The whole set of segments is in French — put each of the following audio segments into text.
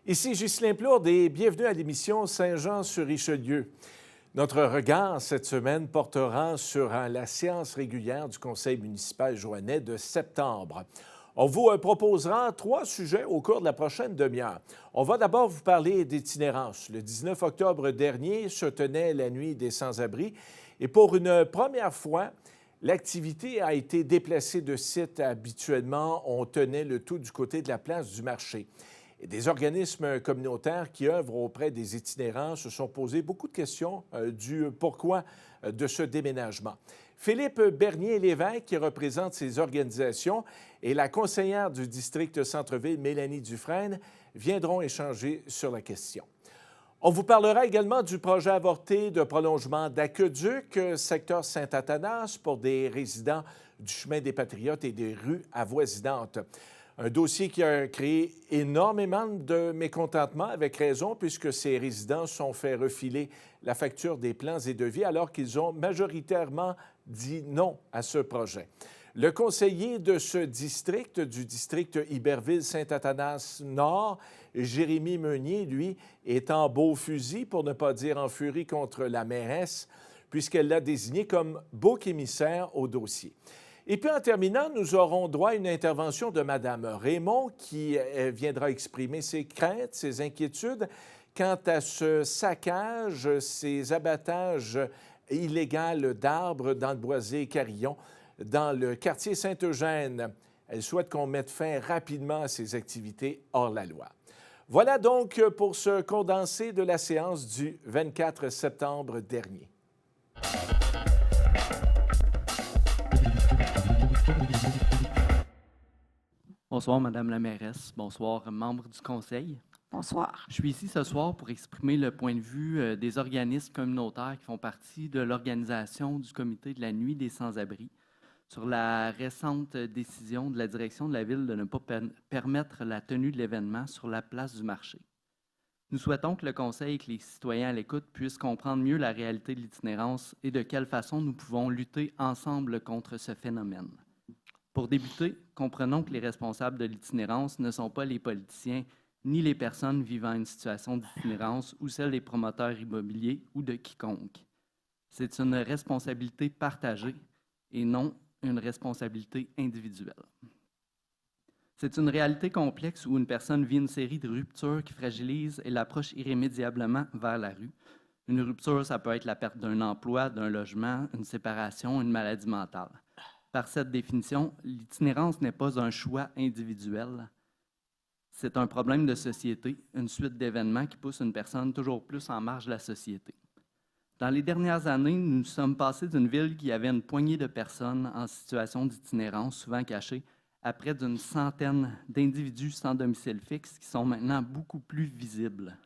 Ici Ghislain Plourde et bienvenue à l'émission Saint-Jean-sur-Richelieu. Notre regard cette semaine portera sur la séance régulière du Conseil municipal joannais de septembre. On vous proposera 3 sujets au cours de la prochaine demi-heure. On va d'abord vous parler d'itinérance. Le 19 octobre dernier se tenait la Nuit des sans-abri et pour une première fois, l'activité a été déplacée de site. Habituellement, on tenait le tout du côté de la place du marché. Et des organismes communautaires qui œuvrent auprès des itinérants se sont posés beaucoup de questions du pourquoi de ce déménagement. Philippe Bernier-Lévesque, qui représente ces organisations, et la conseillère du district Centre-Ville, Mélanie Dufresne, viendront échanger sur la question. On vous parlera également du projet avorté de prolongement d'Aqueduc, secteur Saint-Athanas, pour des résidents du chemin des Patriotes et des rues avoisinantes. Un dossier qui a créé énormément de mécontentement, avec raison, puisque ces résidents sont fait refiler la facture des plans et devis alors qu'ils ont majoritairement dit non à ce projet. Le conseiller de ce district, du district Iberville-Saint-Athanas-Nord, Jérémy Meunier, lui, est en beau fusil, pour ne pas dire en furie, contre la mairesse, puisqu'elle l'a désigné comme bouc émissaire au dossier. Et puis, en terminant, nous aurons droit à une intervention de Mme Raymond qui viendra exprimer ses craintes, ses inquiétudes quant à ce saccage, ces abattages illégaux d'arbres dans le Boisé-Carillon, dans le quartier Saint-Eugène. Elle souhaite qu'on mette fin rapidement à ces activités hors la loi. Voilà donc pour ce condensé de la séance du 24 septembre dernier. Bonsoir, Madame la mairesse. Bonsoir, membres du Conseil. Bonsoir. Je suis ici ce soir pour exprimer le point de vue des organismes communautaires qui font partie de l'organisation du Comité de la Nuit des sans-abri sur la récente décision de la direction de la Ville de ne pas permettre la tenue de l'événement sur la place du marché. Nous souhaitons que le Conseil et que les citoyens à l'écoute puissent comprendre mieux la réalité de l'itinérance et de quelle façon nous pouvons lutter ensemble contre ce phénomène. Pour débuter, comprenons que les responsables de l'itinérance ne sont pas les politiciens ni les personnes vivant une situation d'itinérance ou celles des promoteurs immobiliers ou de quiconque. C'est une responsabilité partagée et non une responsabilité individuelle. C'est une réalité complexe où une personne vit une série de ruptures qui fragilisent et l'approchent irrémédiablement vers la rue. Une rupture, ça peut être la perte d'un emploi, d'un logement, une séparation, une maladie mentale. Par cette définition, l'itinérance n'est pas un choix individuel. C'est un problème de société, une suite d'événements qui poussent une personne toujours plus en marge de la société. Dans les dernières années, nous sommes passés d'une ville qui avait une poignée de personnes en situation d'itinérance, souvent cachées, à près d'une centaine d'individus sans domicile fixe qui sont maintenant beaucoup plus visibles.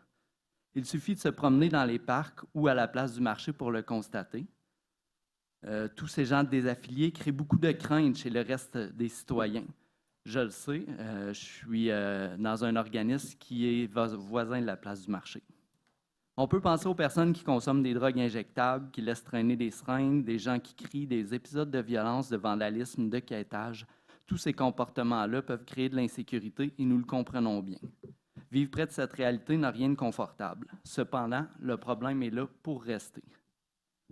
Il suffit de se promener dans les parcs ou à la place du marché pour le constater. Tous ces gens désaffiliés créent beaucoup de craintes chez le reste des citoyens. Je le sais, je suis dans un organisme qui est voisin de la place du marché. On peut penser aux personnes qui consomment des drogues injectables, qui laissent traîner des seringues, des gens qui crient, des épisodes de violence, de vandalisme, de quêtage. Tous ces comportements-là peuvent créer de l'insécurité et nous le comprenons bien. Vivre près de cette réalité n'a rien de confortable. Cependant, le problème est là pour rester.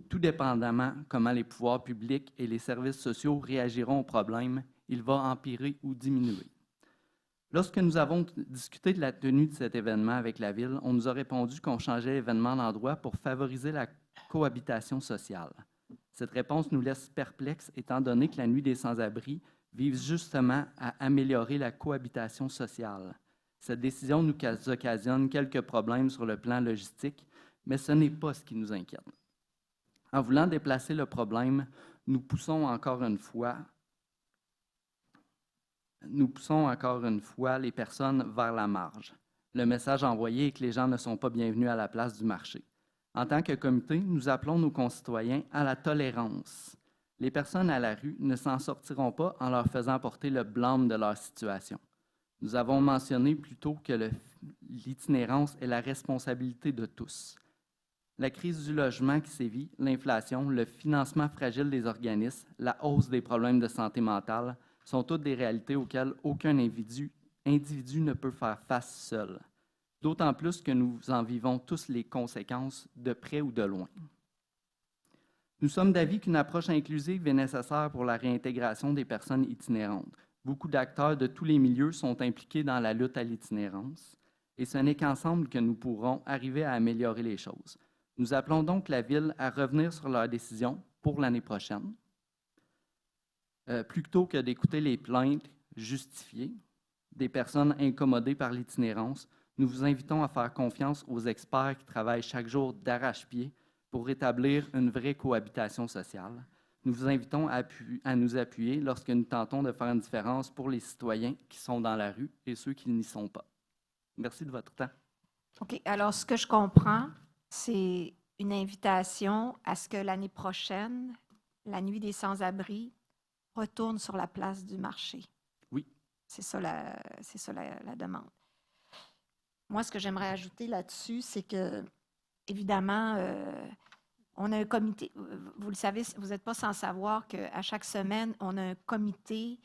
Tout dépendamment comment les pouvoirs publics et les services sociaux réagiront au problème, il va empirer ou diminuer. Lorsque nous avons discuté de la tenue de cet événement avec la Ville, on nous a répondu qu'on changeait l'événement d'endroit pour favoriser la cohabitation sociale. Cette réponse nous laisse perplexes étant donné que la Nuit des sans-abri vise justement à améliorer la cohabitation sociale. Cette décision nous occasionne quelques problèmes sur le plan logistique, mais ce n'est pas ce qui nous inquiète. En voulant déplacer le problème, nous poussons encore une fois les personnes vers la marge. Le message envoyé est que les gens ne sont pas bienvenus à la place du marché. En tant que comité, nous appelons nos concitoyens à la tolérance. Les personnes à la rue ne s'en sortiront pas en leur faisant porter le blâme de leur situation. Nous avons mentionné plus tôt que l'itinérance est la responsabilité de tous. La crise du logement qui sévit, l'inflation, le financement fragile des organismes, la hausse des problèmes de santé mentale sont toutes des réalités auxquelles aucun individu ne peut faire face seul. d'autant plus que nous en vivons tous les conséquences de près ou de loin. Nous sommes d'avis qu'une approche inclusive est nécessaire pour la réintégration des personnes itinérantes. Beaucoup d'acteurs de tous les milieux sont impliqués dans la lutte à l'itinérance, et ce n'est qu'ensemble que nous pourrons arriver à améliorer les choses. Nous appelons donc la Ville à revenir sur leur décision pour l'année prochaine, plutôt que d'écouter les plaintes justifiées des personnes incommodées par l'itinérance. Nous vous invitons à faire confiance aux experts qui travaillent chaque jour d'arrache-pied pour rétablir une vraie cohabitation sociale. Nous vous invitons à nous appuyer lorsque nous tentons de faire une différence pour les citoyens qui sont dans la rue et ceux qui n'y sont pas. Merci de votre temps. OK. Alors, ce que je comprends, c'est une invitation à ce que l'année prochaine, la Nuit des sans-abri retourne sur la place du marché. Oui. C'est ça la demande. Moi, ce que j'aimerais ajouter là-dessus, c'est que, évidemment, on a un comité. Vous le savez, vous n'êtes pas sans savoir qu'à chaque semaine, on a un comité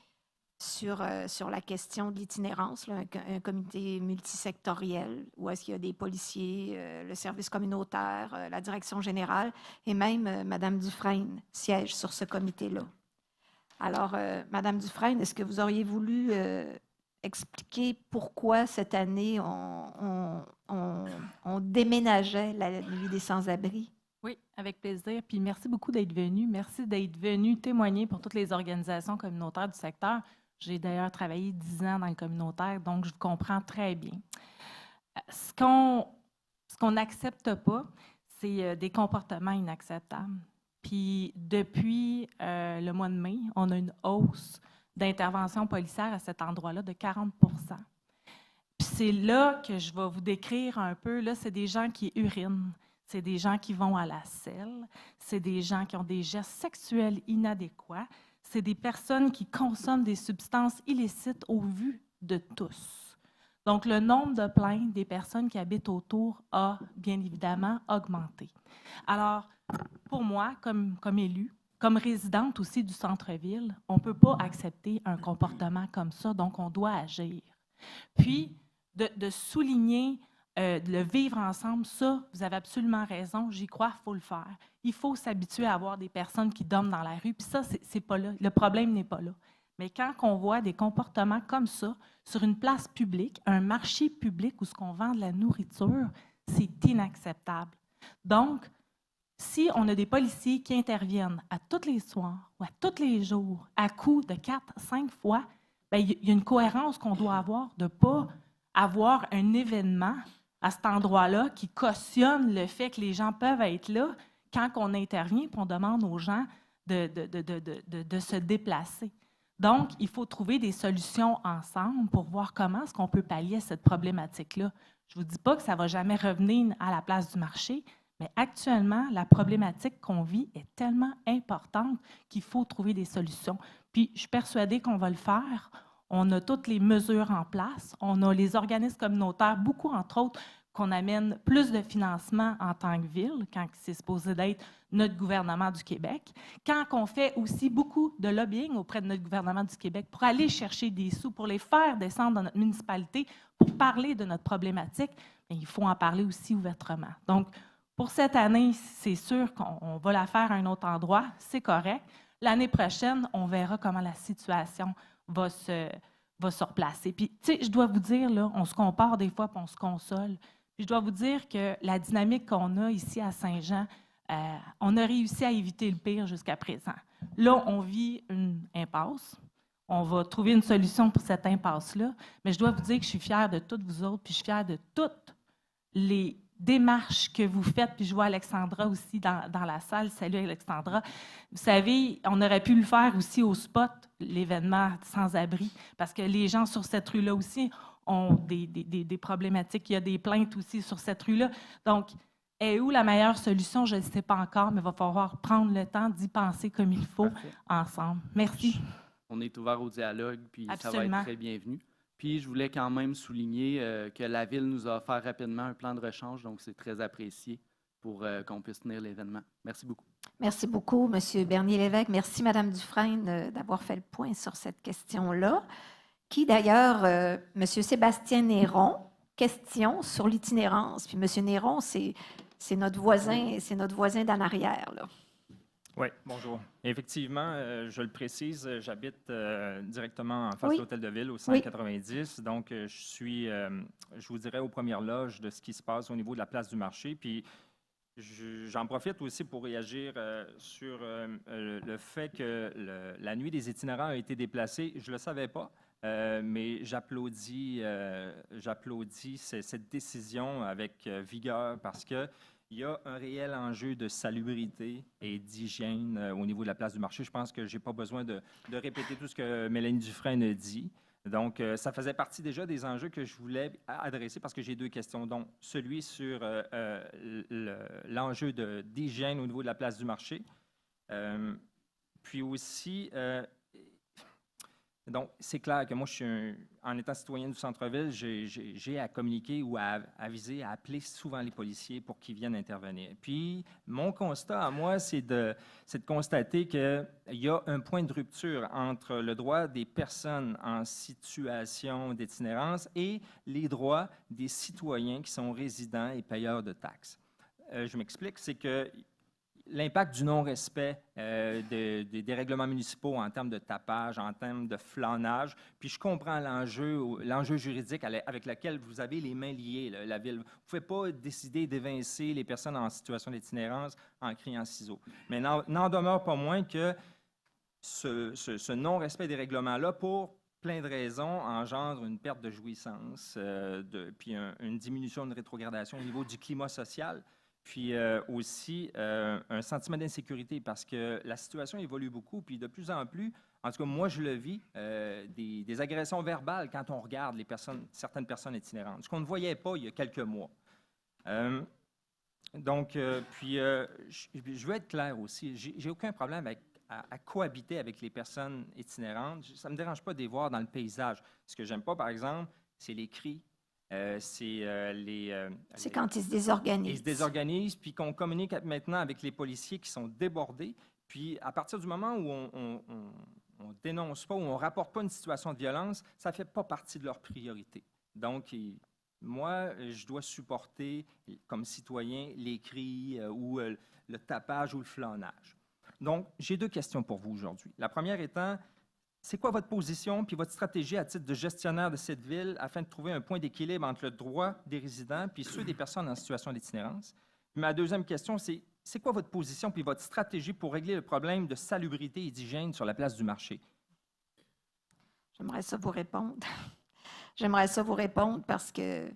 sur la question de l'itinérance, là, un comité multisectoriel, où est-ce qu'il y a des policiers, le service communautaire, la direction générale, et même Mme Dufresne siège sur ce comité-là. Alors, Mme Dufresne, est-ce que vous auriez voulu expliquer pourquoi cette année on déménageait la Nuit des sans-abri? Oui, avec plaisir. Puis merci beaucoup d'être venu. Merci d'être venu témoigner pour toutes les organisations communautaires du secteur. J'ai d'ailleurs travaillé 10 ans dans le communautaire, donc je vous comprends très bien. Ce qu'on n'accepte pas, c'est des comportements inacceptables. Puis depuis le mois de mai, on a une hausse d'intervention policière à cet endroit-là de 40 %. Puis c'est là que je vais vous décrire un peu. Là, c'est des gens qui urinent. C'est des gens qui vont à la selle, c'est des gens qui ont des gestes sexuels inadéquats, c'est des personnes qui consomment des substances illicites au vu de tous. Donc, le nombre de plaintes des personnes qui habitent autour a, bien évidemment, augmenté. Alors, pour moi, comme élue, comme résidente aussi du centre-ville, on ne peut pas accepter un comportement comme ça, donc on doit agir. Puis, de souligner le vivre ensemble, ça, vous avez absolument raison, j'y crois, il faut le faire. Il faut s'habituer à avoir des personnes qui dorment dans la rue, puis ça, c'est pas là. Le problème n'est pas là. Mais quand on voit des comportements comme ça sur une place publique, un marché public où ce qu'on vend de la nourriture, c'est inacceptable. Donc, si on a des policiers qui interviennent à tous les soirs ou à tous les jours, à coups de 4-5 fois, bien, il y a une cohérence qu'on doit avoir de ne pas avoir un événement à cet endroit-là qui cautionne le fait que les gens peuvent être là quand on intervient et on demande aux gens de se déplacer. Donc, il faut trouver des solutions ensemble pour voir comment est-ce qu'on peut pallier cette problématique-là. Je ne vous dis pas que ça ne va jamais revenir à la place du marché, mais actuellement, la problématique qu'on vit est tellement importante qu'il faut trouver des solutions. Puis, je suis persuadée qu'on va le faire. On a toutes les mesures en place. On a les organismes communautaires, beaucoup, entre autres, qu'on amène plus de financement en tant que ville, quand c'est supposé d'être notre gouvernement du Québec. Quand on fait aussi beaucoup de lobbying auprès de notre gouvernement du Québec pour aller chercher des sous, pour les faire descendre dans notre municipalité, pour parler de notre problématique, bien, il faut en parler aussi ouvertement. Donc, pour cette année, c'est sûr qu'on va la faire à un autre endroit, c'est correct. L'année prochaine, on verra comment la situation va se replacer. Puis, tu sais, je dois vous dire, là, on se compare des fois, puis on se console. Puis, je dois vous dire que la dynamique qu'on a ici à Saint-Jean, on a réussi à éviter le pire jusqu'à présent. Là, on vit une impasse. On va trouver une solution pour cette impasse-là. Mais je dois vous dire que je suis fière de toutes vous autres, puis je suis fière de toutes les démarches que vous faites, puis je vois Alexandra aussi dans la salle. Salut Alexandra. Vous savez, on aurait pu le faire aussi au spot, l'événement sans-abri, parce que les gens sur cette rue-là aussi ont des problématiques. Il y a des plaintes aussi sur cette rue-là. Donc, est où la meilleure solution? Je ne sais pas encore, mais il va falloir prendre le temps d'y penser comme il faut ensemble. Merci. On est ouvert au dialogue, puis Absolument. Ça va être très bienvenu. Puis, je voulais quand même souligner que la Ville nous a offert rapidement un plan de rechange, donc c'est très apprécié pour qu'on puisse tenir l'événement. Merci beaucoup. Merci beaucoup, M. Bernier-Lévesque. Merci, Mme Dufresne, d'avoir fait le point sur cette question-là, qui d'ailleurs, M. Sébastien Néron, questions sur l'itinérance. Puis M. Néron, c'est notre voisin d'en arrière, là. Oui, bonjour. Effectivement, je le précise, j'habite directement en face de l'Hôtel de Ville, au 190. Oui. Donc, je vous dirais, aux premières loges de ce qui se passe au niveau de la place du marché. Puis, j'en profite aussi pour réagir sur le fait que la nuit des itinérants a été déplacée. Je ne le savais pas, mais j'applaudis cette décision avec vigueur parce que il y a un réel enjeu de salubrité et d'hygiène au niveau de la place du marché. Je pense que je n'ai pas besoin de répéter tout ce que Mélanie Dufresne a dit. Donc, ça faisait partie déjà des enjeux que je voulais adresser parce que j'ai 2 questions. Donc, celui sur l'enjeu d'hygiène au niveau de la place du marché. Puis aussi, donc, c'est clair que moi, en étant citoyen du centre-ville, j'ai à communiquer ou à aviser, à appeler souvent les policiers pour qu'ils viennent intervenir. Puis, mon constat à moi, c'est de constater qu'il y a un point de rupture entre le droit des personnes en situation d'itinérance et les droits des citoyens qui sont résidents et payeurs de taxes. Je m'explique, c'est que l'impact du non-respect des règlements municipaux en termes de tapage, en termes de flânage, puis je comprends l'enjeu juridique avec lequel vous avez les mains liées, la Ville. Vous ne pouvez pas décider d'évincer les personnes en situation d'itinérance en criant ciseaux. Mais n'en demeure pas moins que ce non-respect des règlements-là, pour plein de raisons, engendre une perte de jouissance, puis une diminution, une rétrogradation au niveau du climat social. Puis aussi un sentiment d'insécurité parce que la situation évolue beaucoup. Puis de plus en plus, en tout cas, moi, je le vis, des agressions verbales quand on regarde certaines personnes itinérantes, ce qu'on ne voyait pas il y a quelques mois. Je veux être clair aussi, j'ai aucun problème à cohabiter avec les personnes itinérantes. Ça ne me dérange pas de les voir dans le paysage. Ce que j'aime pas, par exemple, c'est les cris. C'est quand ils se désorganisent. Ils se désorganisent, puis qu'on communique maintenant avec les policiers qui sont débordés. Puis, à partir du moment où on dénonce pas, où on rapporte pas une situation de violence, ça ne fait pas partie de leur priorité. Donc, moi, je dois supporter, comme citoyen, les cris ou le tapage ou le flânage. Donc, j'ai 2 questions pour vous aujourd'hui. La première étant, c'est quoi votre position puis votre stratégie à titre de gestionnaire de cette ville afin de trouver un point d'équilibre entre le droit des résidents puis ceux des personnes en situation d'itinérance? Ma deuxième question, c'est quoi votre position puis votre stratégie pour régler le problème de salubrité et d'hygiène sur la place du marché? J'aimerais ça vous répondre. J'aimerais ça vous répondre parce que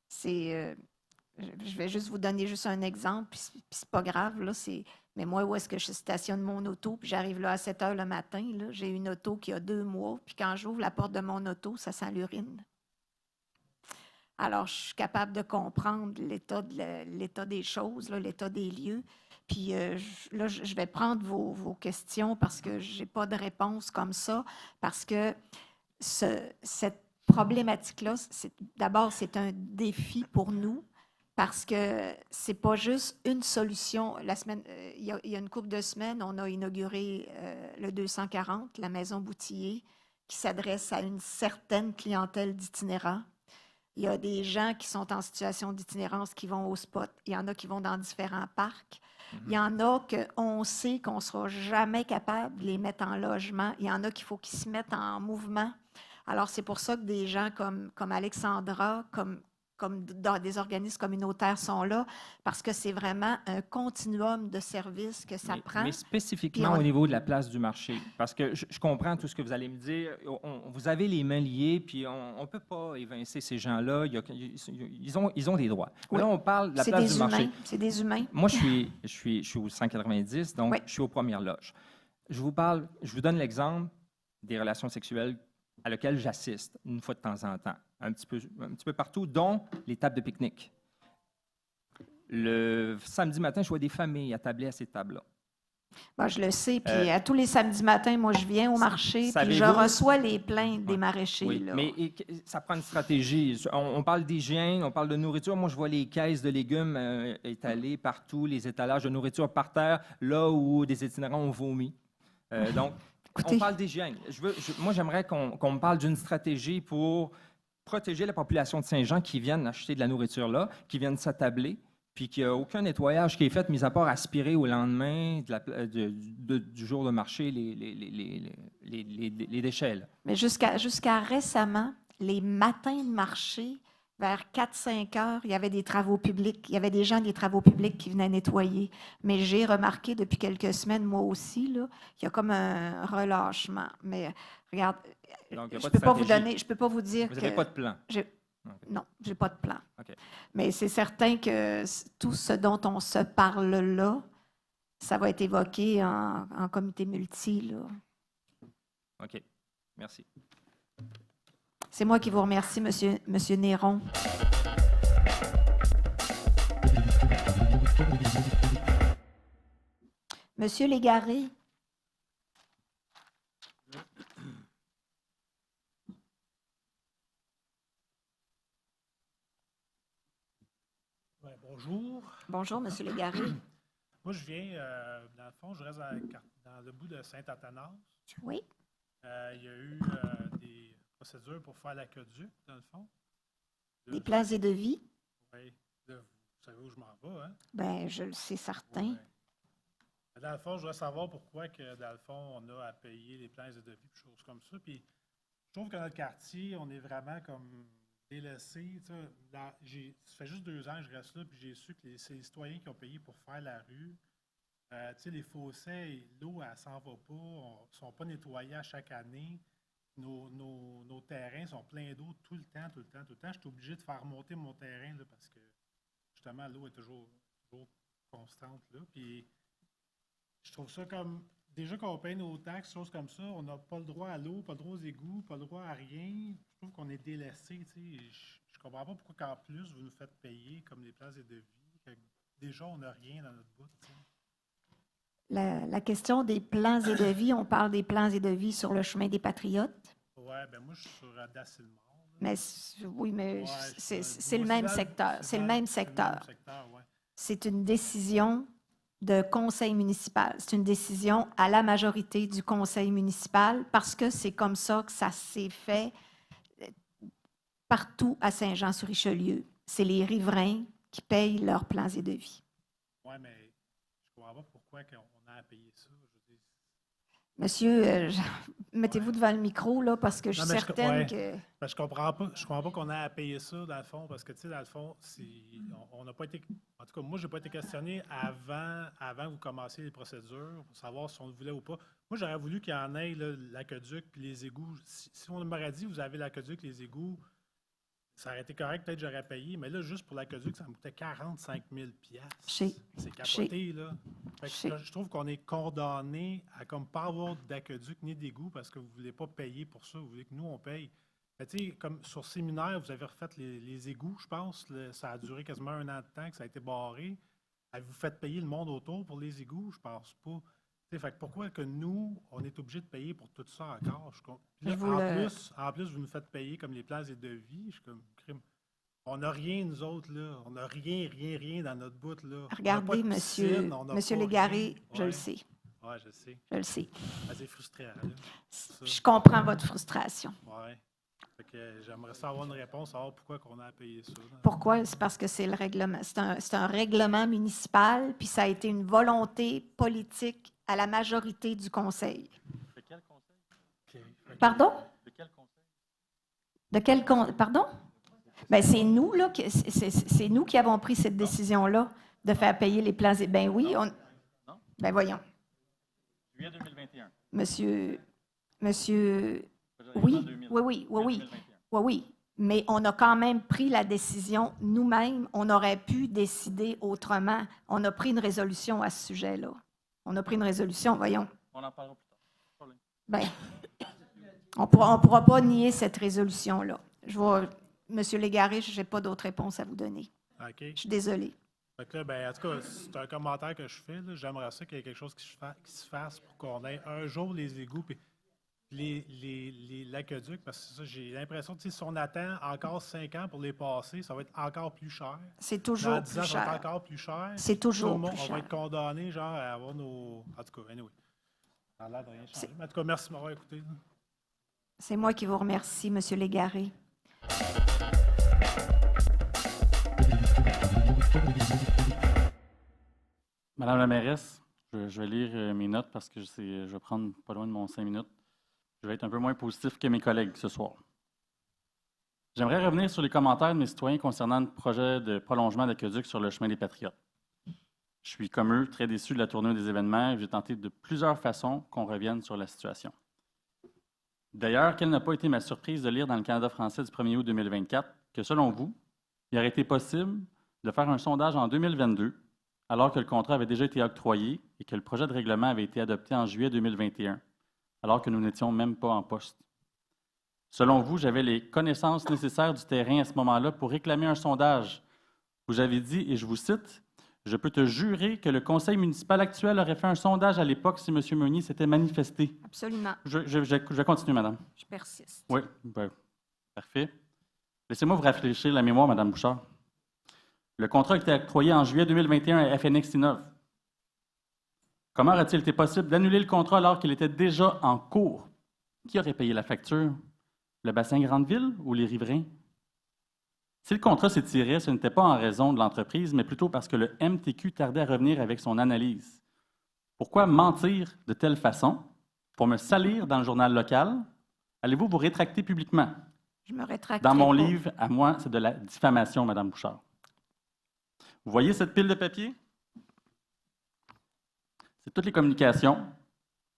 c'est... je vais juste vous donner juste un exemple, puis c'est pas grave, là, mais moi, où est-ce que je stationne mon auto, puis j'arrive là à 7 heures le matin, là, j'ai une auto qui a 2 mois, puis quand j'ouvre la porte de mon auto, ça sent l'urine. Alors, je suis capable de comprendre l'état des choses, là, l'état des lieux. Puis là, je vais prendre vos questions parce que je n'ai pas de réponse comme ça, parce que cette problématique-là, d'abord, c'est un défi pour nous, parce que c'est pas juste une solution. Il y a une couple de semaines, on a inauguré le 240, la maison Boutillier, qui s'adresse à une certaine clientèle d'itinérants. Il y a des gens qui sont en situation d'itinérance qui vont au spot. Il y en a qui vont dans différents parcs. Il y en a qu'on sait qu'on ne sera jamais capable de les mettre en logement. Il y en a qu'il faut qu'ils se mettent en mouvement. Alors, c'est pour ça que des gens comme Alexandra, comme dans des organismes communautaires sont là, parce que c'est vraiment un continuum de services que ça prend. Mais spécifiquement au niveau de la place du marché, parce que je comprends tout ce que vous allez me dire. Vous avez les mains liées, puis on ne peut pas évincer ces gens-là. Ils ont des droits. Oui. Là, on parle de la place du marché. C'est des humains. Moi, je suis au 190, donc je suis aux premières loges. Je vous donne l'exemple des relations sexuelles à laquelle j'assiste une fois de temps en temps, un petit peu partout, dont les tables de pique-nique. Le samedi matin, je vois des familles attablées à ces tables-là. Ben, je le sais, puis à tous les samedis matins, moi, je viens au marché, puis je reçois les plaintes des maraîchers. Oui, là. Mais ça prend une stratégie. On parle d'hygiène, on parle de nourriture. Moi, je vois les caisses de légumes étalées partout, les étalages de nourriture par terre, là où des itinérants ont vomi. Donc, écoutez, on parle d'hygiène. Moi, j'aimerais qu'on me parle d'une stratégie pour protéger la population de Saint-Jean qui viennent acheter de la nourriture là, qui viennent s'attabler, puis qu'il n'y a aucun nettoyage qui est fait, mis à part aspirer au lendemain du jour de marché les déchets. Là. Mais jusqu'à récemment, les matins de marché, vers 4-5 heures, il y avait des travaux publics. Il y avait des gens des travaux publics qui venaient nettoyer. Mais j'ai remarqué depuis quelques semaines, moi aussi, là, qu'il y a comme un relâchement. Mais regarde, Donc, il y a je pas ne de peux pas vous stratégie. donner, je peux pas vous dire Vous que... n'avez pas de plan. Non, je n'ai pas de plan. OK. Mais c'est certain que tout ce dont on se parle là, ça va être évoqué en comité multi, là. OK. Merci. C'est moi qui vous remercie, Monsieur Néron. Monsieur Légaré. Ouais, bonjour. Bonjour, Monsieur Légaré. Moi, je viens, dans le fond, je reste dans le bout de Saint-Athanas. Oui. Il y a eu des procédures pour faire l'aqueduc, dans le fond. Des plans et devis. Oui. Vous savez où je m'en vais, hein? Bien, je le sais certain. Ouais. Dans le fond, je voudrais savoir pourquoi, que, dans le fond, on a à payer les plans et devis, des choses comme ça. Puis, je trouve que dans notre quartier, on est vraiment comme délaissé. Ça fait juste 2 ans que je reste là, puis j'ai su que c'est les citoyens qui ont payé pour faire la rue. Les fossés, l'eau, elle s'en va pas, ne sont pas nettoyés à chaque année. Nos terrains sont pleins d'eau tout le temps. Je suis obligé de faire remonter mon terrain là, parce que, justement, l'eau est toujours constante. Là. Puis, je trouve ça comme, déjà qu'on paye nos taxes, choses comme ça, on n'a pas le droit à l'eau, pas le droit aux égouts, pas le droit à rien. Je trouve qu'on est délaissé. Je ne comprends pas pourquoi, qu'en plus, vous nous faites payer comme les places et devis. Déjà, on n'a rien dans notre bout. T'sais. La question des plans et devis, on parle des plans et devis sur le chemin des Patriotes. Oui, bien moi, je suis sur Dacilmore. Mais oui, mais Ouais, c'est le même secteur. C'est le même secteur. Ouais. C'est une décision de conseil municipal. C'est une décision à la majorité du conseil municipal parce que c'est comme ça que ça s'est fait partout à Saint-Jean-sur-Richelieu. C'est les riverains qui payent leurs plans et devis. Oui, mais je ne comprends pas pourquoi on a à payer ça. Je veux dire, Monsieur, mettez-vous devant le micro, là, parce que je suis Non, mais certaine que... ben, je comprends pas qu'on a à payer ça, dans le fond, parce que, tu sais, dans le fond, on n'a pas été... En tout cas, moi, je n'ai pas été questionné avant que vous commenciez les procédures pour savoir si on le voulait ou pas. Moi, j'aurais voulu qu'il y en ait l'aqueduc puis les égouts. Si on m'aurait dit, vous avez l'aqueduc, les égouts, ça aurait été correct, peut-être j'aurais payé, mais là, juste pour l'aqueduc, ça me coûtait 45 000 C'est capoté, là. Fait que là, je trouve qu'on est condamné à comme pas avoir d'aqueduc ni d'égout parce que vous ne voulez pas payer pour ça, vous voulez que nous, on paye. Tu sais, comme sur séminaire, vous avez refait les égouts, je pense, ça a duré quasiment 1 an de temps que ça a été barré. Avez-vous fait payer le monde autour pour les égouts? Je pense pas. Fait que pourquoi que nous, on est obligé de payer pour tout ça encore? En plus, vous nous faites payer comme les plans et devis. Je suis comme crime. On n'a rien, nous autres, là. On n'a rien dans notre bout, là. Regardez, monsieur Légaré, je le sais. Oui, je sais. Je le sais. C'est frustrant, là. Je comprends votre frustration. Oui. Fait que j'aimerais savoir une réponse, savoir pourquoi on a à payer ça. Là. Pourquoi? C'est parce que c'est le règlement. C'est un règlement municipal, puis ça a été une volonté politique à la majorité du conseil. De quel conseil? Okay. Pardon? De quel conseil? De quel conseil? Pardon? Bien, c'est nous, là, c'est nous qui avons pris cette décision-là de faire payer les plans. Ben oui, on... Ben voyons. Juillet 2021. Monsieur... Oui. Mais on a quand même pris la décision nous-mêmes. On aurait pu décider autrement. On a pris une résolution à ce sujet-là. On a pris une résolution, voyons. On en parlera plus tard. Bien, on pourra pas nier cette résolution-là. Monsieur Légaré, je n'ai pas d'autre réponse à vous donner. OK. Je suis désolée. Fait que là, ben, en tout cas, c'est un commentaire que je fais. J'aimerais ça qu'il y ait quelque chose qui se fasse pour qu'on ait un jour les égouts puis l'aqueduc, parce que ça, j'ai l'impression que si on attend encore 5 ans pour les passer, ça va être encore plus cher. C'est toujours Dans 10 ans, plus ça va cher. être encore plus cher. C'est toujours Tout le monde, plus on cher. va être condamné genre, à avoir nos... En tout cas, anyway. Ça a l'air de rien changer. Mais en tout cas, merci de m'avoir écouté. C'est moi qui vous remercie, Monsieur Légaré. Madame la mairesse, je vais lire mes notes parce que je vais prendre pas loin de mon 5 minutes. Je vais être un peu moins positif que mes collègues ce soir. J'aimerais revenir sur les commentaires de mes citoyens concernant le projet de prolongement d'aqueduc sur le chemin des Patriotes. Je suis, comme eux, très déçu de la tournure des événements et j'ai tenté de plusieurs façons qu'on revienne sur la situation. D'ailleurs, quelle n'a pas été ma surprise de lire dans le Canada français du 1er août 2024 que, selon vous, il aurait été possible de faire un sondage en 2022 alors que le contrat avait déjà été octroyé et que le projet de règlement avait été adopté en juillet 2021, alors que nous n'étions même pas en poste. Selon vous, j'avais les connaissances nécessaires du terrain à ce moment-là pour réclamer un sondage. Vous avez dit, et je vous cite, « Je peux te jurer que le conseil municipal actuel aurait fait un sondage à l'époque si M. Meunier s'était manifesté. » Absolument. Je vais continuer, madame. Je persiste. Oui, parfait. Laissez-moi vous rafraîchir la mémoire, madame Bouchard. Le contrat a été octroyé en juillet 2021 à FNX Innov. Comment aurait-il été possible d'annuler le contrat alors qu'il était déjà en cours? Qui aurait payé la facture? Le bassin Grandeville ou les riverains? Si le contrat s'étirait, ce n'était pas en raison de l'entreprise, mais plutôt parce que le MTQ tardait à revenir avec son analyse. Pourquoi mentir de telle façon? Pour me salir dans le journal local? Allez-vous vous rétracter publiquement? Je me rétracte. Dans mon livre, à moi, c'est de la diffamation, madame Bouchard. Vous voyez cette pile de papier? C'est toutes les communications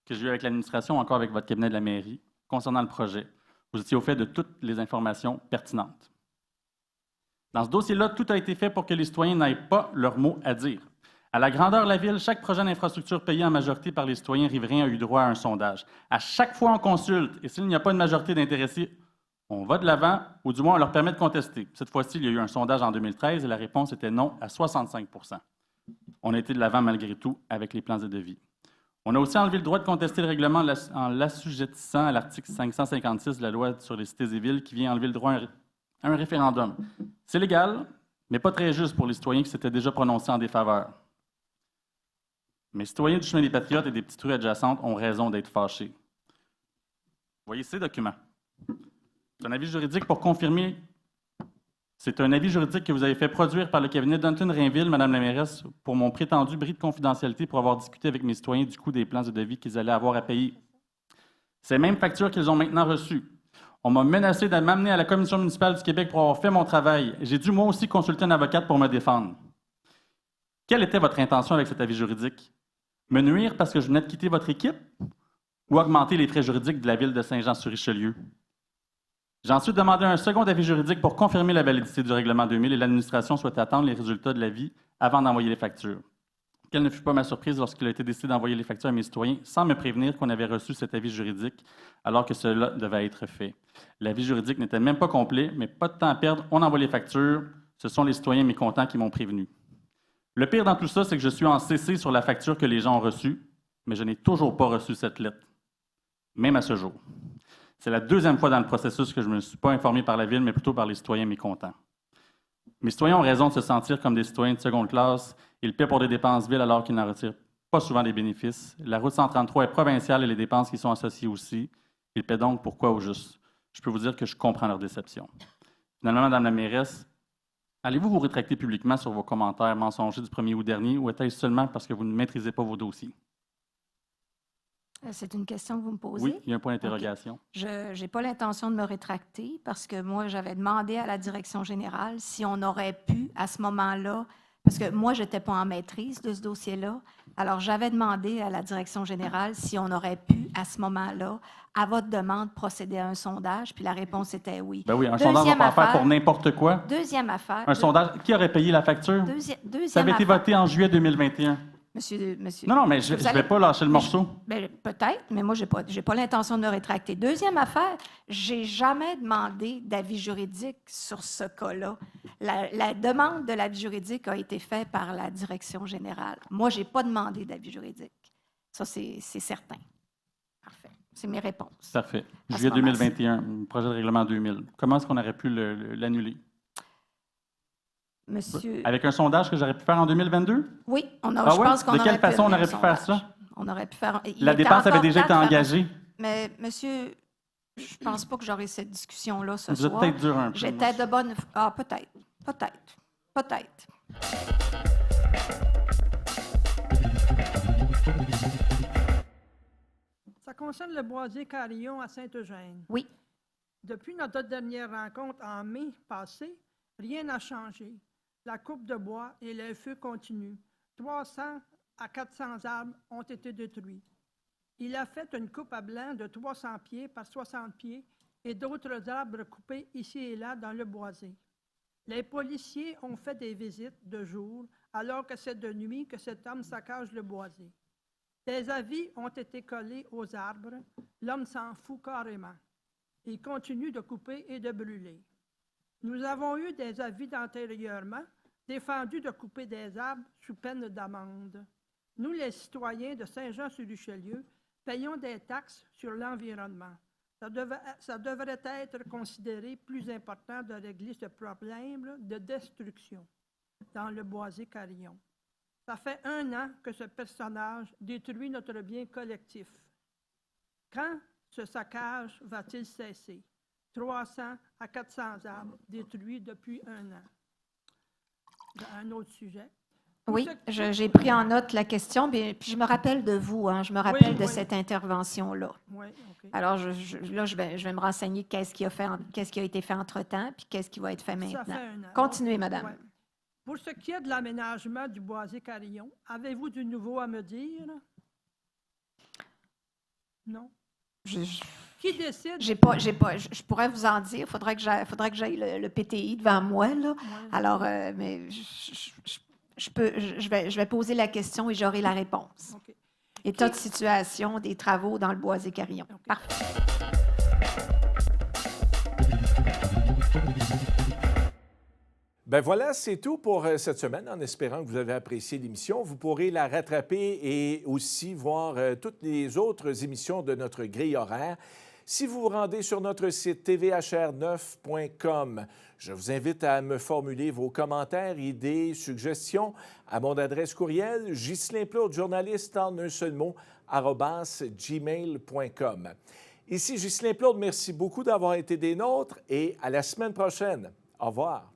que j'ai eues avec l'administration, encore avec votre cabinet de la mairie, concernant le projet. Vous étiez au fait de toutes les informations pertinentes. Dans ce dossier-là, tout a été fait pour que les citoyens n'aient pas leur mot à dire. À la grandeur de la ville, chaque projet d'infrastructure payé en majorité par les citoyens riverains a eu droit à un sondage. À chaque fois, on consulte, et s'il n'y a pas de majorité d'intéressés, on va de l'avant, ou du moins on leur permet de contester. Cette fois-ci, il y a eu un sondage en 2013 et la réponse était non à 65 %. On a été de l'avant malgré tout avec les plans et devis. On a aussi enlevé le droit de contester le règlement en l'assujettissant à l'article 556 de la loi sur les cités et villes qui vient enlever le droit à un référendum. C'est légal, mais pas très juste pour les citoyens qui s'étaient déjà prononcés en défaveur. Mais les citoyens du chemin des Patriotes et des petites rues adjacentes ont raison d'être fâchés. Vous voyez ces documents? C'est un avis juridique pour confirmer. C'est un avis juridique que vous avez fait produire par le cabinet d'Anton-Rainville, Madame la mairesse, pour mon prétendu bris de confidentialité pour avoir discuté avec mes citoyens du coût des plans de devis qu'ils allaient avoir à payer. Ces mêmes factures qu'ils ont maintenant reçues. On m'a menacé de m'amener à la Commission municipale du Québec pour avoir fait mon travail. J'ai dû moi aussi consulter une avocate pour me défendre. Quelle était votre intention avec cet avis juridique? Me nuire parce que je venais de quitter votre équipe ou augmenter les frais juridiques de la ville de Saint-Jean-sur-Richelieu? J'ai ensuite demandé un second avis juridique pour confirmer la validité du règlement 2000 et l'administration souhaite attendre les résultats de l'avis avant d'envoyer les factures. Quelle ne fut pas ma surprise lorsqu'il a été décidé d'envoyer les factures à mes citoyens sans me prévenir qu'on avait reçu cet avis juridique alors que cela devait être fait. L'avis juridique n'était même pas complet, mais pas de temps à perdre, on envoie les factures. Ce sont les citoyens mécontents qui m'ont prévenu. Le pire dans tout ça, c'est que je suis en CC sur la facture que les gens ont reçue, mais je n'ai toujours pas reçu cette lettre, même à ce jour. C'est la deuxième fois dans le processus que je ne me suis pas informé par la Ville, mais plutôt par les citoyens mécontents. Mes citoyens ont raison de se sentir comme des citoyens de seconde classe. Ils paient pour des dépenses villes alors qu'ils n'en retirent pas souvent des bénéfices. La route 133 est provinciale et les dépenses qui sont associées aussi. Ils paient donc pour quoi au juste? Je peux vous dire que je comprends leur déception. Finalement, Madame la mairesse, allez-vous vous rétracter publiquement sur vos commentaires mensongers du 1er août dernier ou était-ce seulement parce que vous ne maîtrisez pas vos dossiers? C'est une question que vous me posez? Oui, il y a un point d'interrogation. Okay. Je n'ai pas l'intention de me rétracter parce que moi, j'avais demandé à la direction générale si on aurait pu, à ce moment-là, parce que moi, je n'étais pas en maîtrise de ce dossier-là, alors j'avais demandé à la direction générale si on aurait pu, à ce moment-là, à votre demande, procéder à un sondage, puis la réponse était oui. Ben oui, un sondage, on va pas faire pour n'importe quoi. Deuxième affaire. Un sondage, qui aurait payé la facture? Deuxième Ça avait été voté en juillet 2021. Monsieur. Non, mais je ne vais pas lâcher le morceau. Peut-être, mais moi, je n'ai pas l'intention de me rétracter. Deuxième affaire, je n'ai jamais demandé d'avis juridique sur ce cas-là. La demande de l'avis juridique a été faite par la direction générale. Moi, je n'ai pas demandé d'avis juridique. Ça, c'est certain. Parfait. C'est mes réponses. Parfait. Juillet 2021, projet de règlement 2000. Comment est-ce qu'on aurait pu l'annuler? Monsieur... Avec un sondage que j'aurais pu faire en 2022? Oui, je pense qu'on aurait pu. De quelle façon on aurait pu faire ça? On aurait pu faire... La dépense avait déjà été engagée. Mais, monsieur, Je pense pas que j'aurai cette discussion-là ce Vous êtes soir. peut-être dur un peu. J'étais de bonne... Ah, peut-être. Ça concerne le boisier Carillon à Saint-Eugène. Oui. Depuis notre dernière rencontre en mai passé, rien n'a changé. La coupe de bois et les feux continuent. 300 à 400 arbres ont été détruits. Il a fait une coupe à blanc de 300 pieds par 60 pieds et d'autres arbres coupés ici et là dans le boisé. Les policiers ont fait des visites de jour, alors que c'est de nuit que cet homme saccage le boisé. Des avis ont été collés aux arbres. L'homme s'en fout carrément. Il continue de couper et de brûler. Nous avons eu des avis antérieurement défendus de couper des arbres sous peine d'amende. Nous, les citoyens de Saint-Jean-sur-Richelieu, payons des taxes sur l'environnement. Ça devrait être considéré plus important de régler ce problème de destruction dans le boisé Carillon. Ça fait 1 an que ce personnage détruit notre bien collectif. Quand ce saccage va-t-il cesser? 300 à 400 arbres détruits depuis 1 an. Un autre sujet. Oui, j'ai pris en note la question, puis je me rappelle de vous, hein, je me rappelle de cette intervention-là. Oui, OK. Alors, là, je vais me renseigner qu'est-ce qui a été fait entre-temps, puis qu'est-ce qui va être fait Ça maintenant. fait 1 an. Continuez, madame. Ouais. Pour ce qui est de l'aménagement du boisé Carillon, avez-vous du nouveau à me dire? Non? Qui décide? Je pourrais vous en dire. Faudrait que j'aille le PTI devant moi, là. Ouais. Alors, mais je vais poser la question et j'aurai la réponse. OK. État de situation des travaux dans le boisé Carillon. OK. Parfait. Ben voilà, c'est tout pour cette semaine. En espérant que vous avez apprécié l'émission, vous pourrez la rattraper et aussi voir toutes les autres émissions de notre grille horaire. Si vous vous rendez sur notre site tvhr9.com, je vous invite à me formuler vos commentaires, idées, suggestions à mon adresse courriel Ghislain-Plourde, journaliste en un seul mot, @gmail.com. Ici Ghislain-Plourde, merci beaucoup d'avoir été des nôtres et à la semaine prochaine. Au revoir.